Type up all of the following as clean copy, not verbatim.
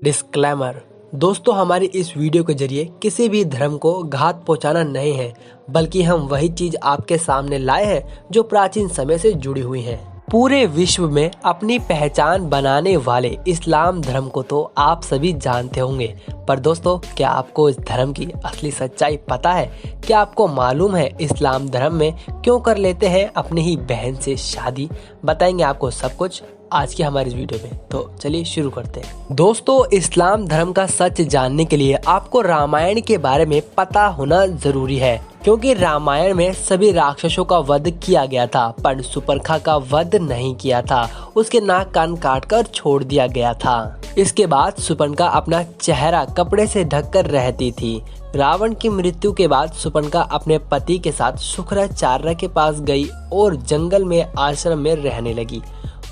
Disclaimer. दोस्तों, हमारी इस वीडियो के जरिए किसी भी धर्म को घात पहुंचाना नहीं है, बल्कि हम वही चीज आपके सामने लाए हैं जो प्राचीन समय से जुड़ी हुई है। पूरे विश्व में अपनी पहचान बनाने वाले इस्लाम धर्म को तो आप सभी जानते होंगे, पर दोस्तों, क्या आपको इस धर्म की असली सच्चाई पता है? क्या आपको मालूम है इस्लाम धर्म में क्यों कर लेते हैं अपनी ही बहन से शादी? बताएंगे आपको सब कुछ आज की हमारी इस वीडियो में, तो चलिए शुरू करते हैं। दोस्तों, इस्लाम धर्म का सच जानने के लिए आपको रामायण के बारे में पता होना जरूरी है, क्योंकि रामायण में सभी राक्षसों का वध किया गया था, पर सुपर्णखा का वध नहीं किया था। उसके नाक कान काट कर छोड़ दिया गया था। इसके बाद सुपर्णखा अपना चेहरा कपड़े से ढककर रहती थी। रावण की मृत्यु के बाद सुपर्णखा अपने पति के साथ शुक्राचार्य के पास गई और जंगल में आश्रम में रहने लगी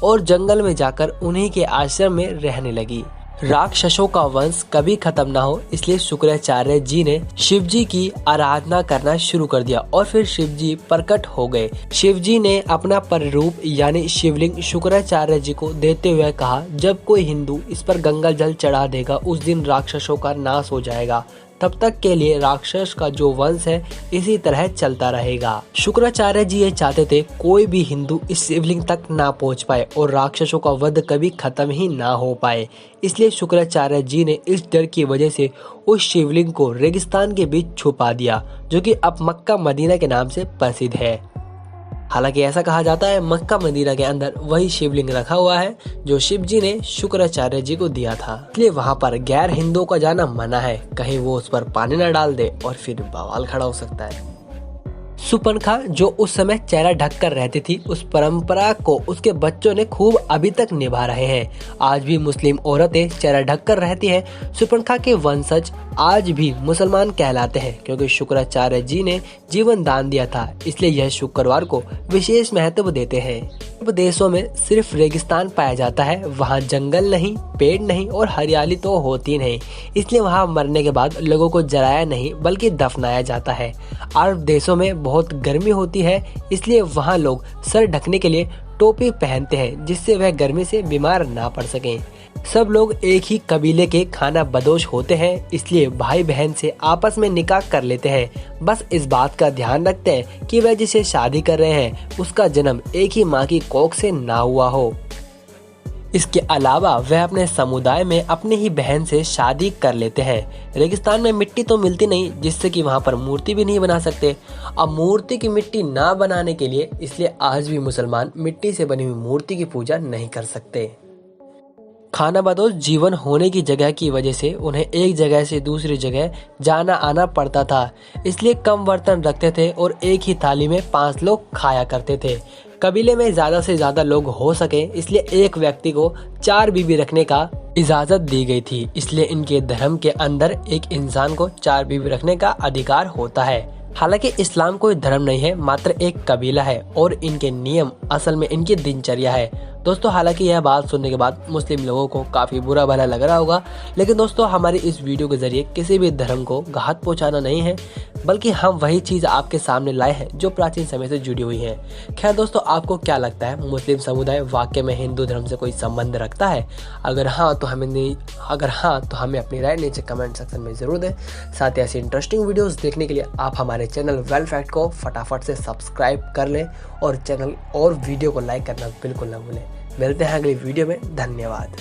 और जंगल में जाकर उन्हीं के आश्रम में रहने लगी। राक्षसों का वंश कभी खत्म ना हो, इसलिए शुक्राचार्य जी ने शिव जी की आराधना करना शुरू कर दिया और फिर शिव जी प्रकट हो गए। शिव जी ने अपना पररूप यानी शिवलिंग शुक्राचार्य जी को देते हुए कहा, जब कोई हिंदू इस पर गंगा जल चढ़ा देगा उस दिन राक्षसों का नाश हो जाएगा। तब तक के लिए राक्षस का जो वंश है इसी तरह चलता रहेगा। शुक्राचार्य जी ये चाहते थे कोई भी हिंदू इस शिवलिंग तक ना पहुंच पाए और राक्षसों का वध कभी खत्म ही ना हो पाए। इसलिए शुक्राचार्य जी ने इस डर की वजह से उस शिवलिंग को रेगिस्तान के बीच छुपा दिया, जो कि अब मक्का मदीना के नाम से प्रसिद्ध है। हालांकि ऐसा कहा जाता है मक्का मदीना के अंदर वही शिवलिंग रखा हुआ है जो शिव जी ने शुक्राचार्य जी को दिया था। इसलिए वहां पर गैर हिंदुओं का जाना मना है, कहीं वो उस पर पानी न डाल दे और फिर बवाल खड़ा हो सकता है। सुपर्णखा जो उस समय चेहरा ढककर रहती थी, उस परंपरा को उसके बच्चों ने खूब अभी तक निभा रहे हैं। आज भी मुस्लिम औरतें चेहरा ढककर रहती हैं। सुपर्णखा के वंशज आज भी मुसलमान कहलाते हैं, क्योंकि शुक्राचार्य जी ने जीवन दान दिया था, इसलिए यह शुक्रवार को विशेष महत्व देते हैं। देशों में सिर्फ रेगिस्तान पाया जाता है, वहाँ जंगल नहीं, पेड़ नहीं और हरियाली तो होती नहीं, इसलिए वहाँ मरने के बाद लोगों को जलाया नहीं बल्कि दफनाया जाता है। अरब देशों में बहुत गर्मी होती है, इसलिए वहाँ लोग सर ढकने के लिए टोपी पहनते हैं, जिससे वह गर्मी से बीमार ना पड़ सकें। सब लोग एक ही कबीले के खाना बदोश होते हैं, इसलिए भाई बहन से आपस में निकाह कर लेते हैं। बस इस बात का ध्यान रखते हैं कि वह जिसे शादी कर रहे हैं उसका जन्म एक ही माँ की कोख से ना हुआ हो। इसके अलावा वह अपने समुदाय में अपनी ही बहन से शादी कर लेते हैं। रेगिस्तान में मिट्टी तो मिलती नहीं, जिससे कि वहाँ पर मूर्ति भी नहीं बना सकते। अब मूर्ति की मिट्टी ना बनाने के लिए इसलिए आज भी मुसलमान मिट्टी से बनी हुई मूर्ति की पूजा नहीं कर सकते। खानाबदोश जीवन होने की जगह की वजह से उन्हें एक जगह से दूसरी जगह जाना आना पड़ता था, इसलिए कम बर्तन रखते थे और एक ही थाली में 5 लोग खाया करते थे। कबीले में ज्यादा से ज्यादा लोग हो सके, इसलिए एक व्यक्ति को 4 बीवी रखने का इजाजत दी गई थी। इसलिए इनके धर्म के अंदर एक इंसान को 4 बीवी रखने का अधिकार होता है। हालांकि इस्लाम कोई धर्म नहीं है, मात्र एक कबीला है और इनके नियम असल में इनकी दिनचर्या है। दोस्तों, हालांकि यह बात सुनने के बाद मुस्लिम लोगों को काफी बुरा भला लग रहा होगा, लेकिन दोस्तों, हमारी इस वीडियो के जरिए किसी भी धर्म को घात पहुंचाना नहीं है, बल्कि हम वही चीज आपके सामने लाए हैं जो प्राचीन समय से जुड़ी हुई है। खैर दोस्तों, आपको क्या लगता है, मुस्लिम समुदाय वाकई में हिंदू धर्म से कोई संबंध रखता है? अगर हाँ तो हमें अपनी राय नीचे कमेंट सेक्शन में जरूर दें। साथ ही ऐसी इंटरेस्टिंग वीडियोस देखने के लिए आप हमारे चैनल वेल फैक्ट को फटाफट से सब्सक्राइब कर लें और चैनल और वीडियो को लाइक करना बिल्कुल न भूलें। मिलते हैं अगली वीडियो में। धन्यवाद।